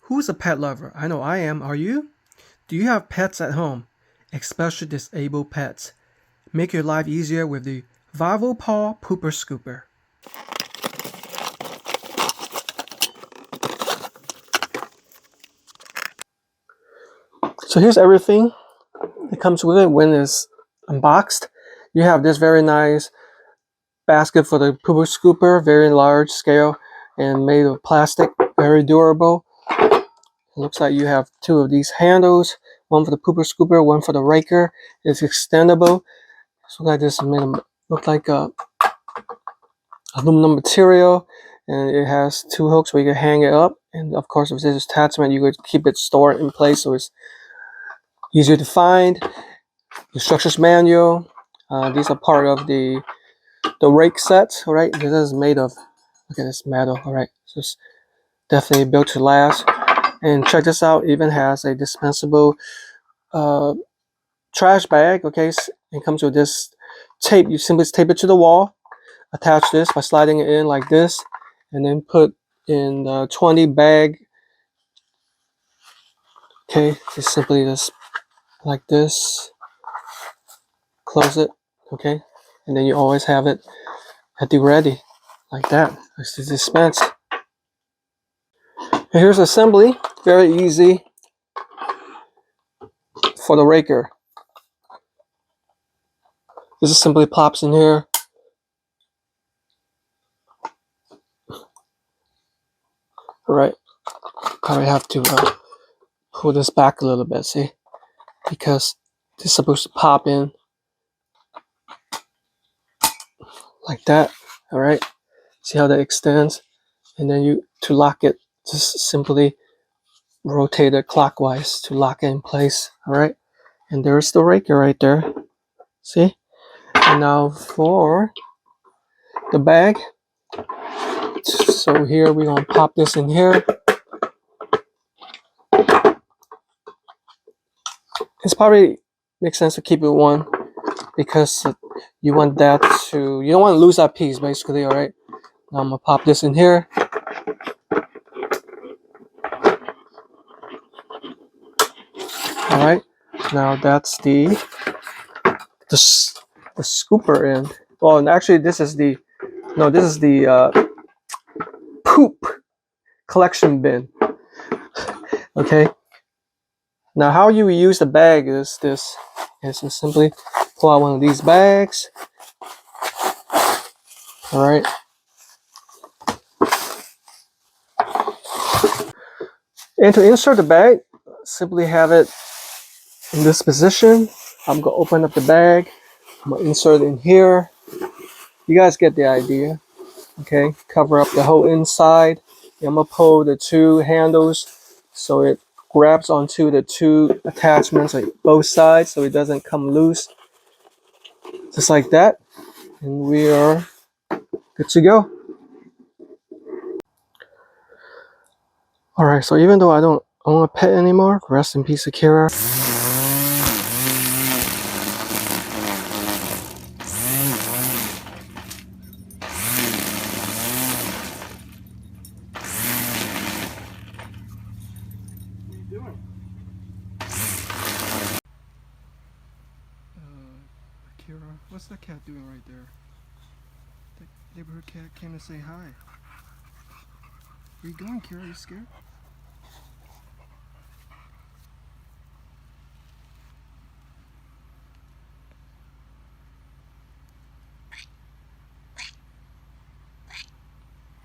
Who's a pet lover? I know I am. Are you? Do you have pets at home, especially disabled pets? Make your life easier with the VavaPaw Pooper Scooper. So here's everything that comes with it when it's unboxed. You have this very nice basket for the pooper scooper, very large scale and made of plastic, very durable. It looks like you have two of these handles, one for the pooper scooper, one for the raker. It's extendable. So like this made them look like a aluminum material, and it has two hooks where you can hang it up. And of course, with this attachment, you could keep it stored in place so it's easier to find. Instructions manual. These are part of the rake set. All right, this is made of, look at this metal. All right, so it's definitely built to last. And check this out, even has a dispensable trash bag. Okay, it comes with this tape. You simply tape it to the wall, attach this by sliding it in like this, and then put in the 20 bag. Okay, just simply just like this, close it. Okay, and then you always have it at the ready like that. This is dispense. And here's assembly, very easy for the raker. This is simply plops in here. All right, probably have to pull this back a little bit, see, because it's supposed to pop in like that. All right, see how that extends, and then you, to lock it, just simply rotate it clockwise to lock it in place. All right, and there's the raker right there, see. And now for the bag, so here we're gonna pop this in here. It's probably makes sense to keep it one, because you want that to, you don't want to lose that piece basically. All right, now I'm gonna pop this in here. All right, now that's the scooper end. Well, and actually this is the, no, this is the poop collection bin. Okay, now how you use the bag is this, is to simply pull out one of these bags. All right, and to insert the bag, simply have it in this position. I'm gonna open up the bag, I'm gonna insert it in here. You guys get the idea. Okay, cover up the whole inside. I'm gonna pull the two handles so it grabs onto the two attachments on both sides so it doesn't come loose, just like that, and we are good to go. All right, so even though I don't own a pet anymore, rest in peace Akira, Akira, what's that cat doing right there? The neighborhood cat came to say hi. Where you going, Kira? Are you scared?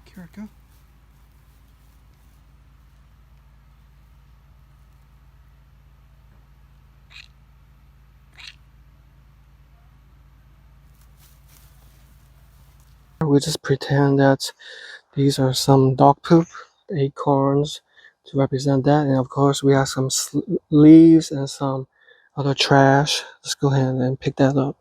Kira, go. We just pretend that these are some dog poop, acorns to represent that, and of course we have some leaves and some other trash. Let's go ahead and pick that up.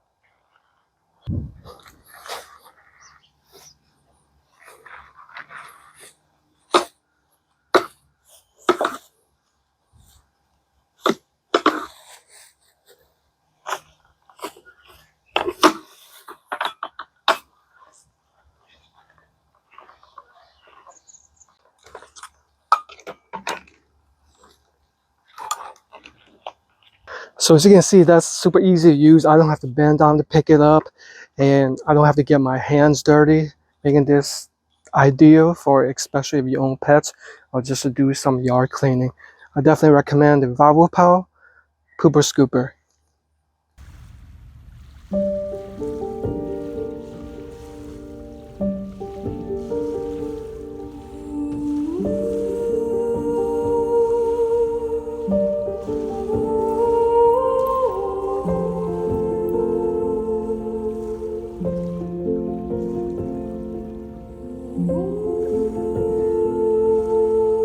So as you can see, that's super easy to use. I don't have to bend down to pick it up, and I don't have to get my hands dirty, making this ideal for especially if you own pets or just to do some yard cleaning. I definitely recommend the VavaPaw Pooper Scooper.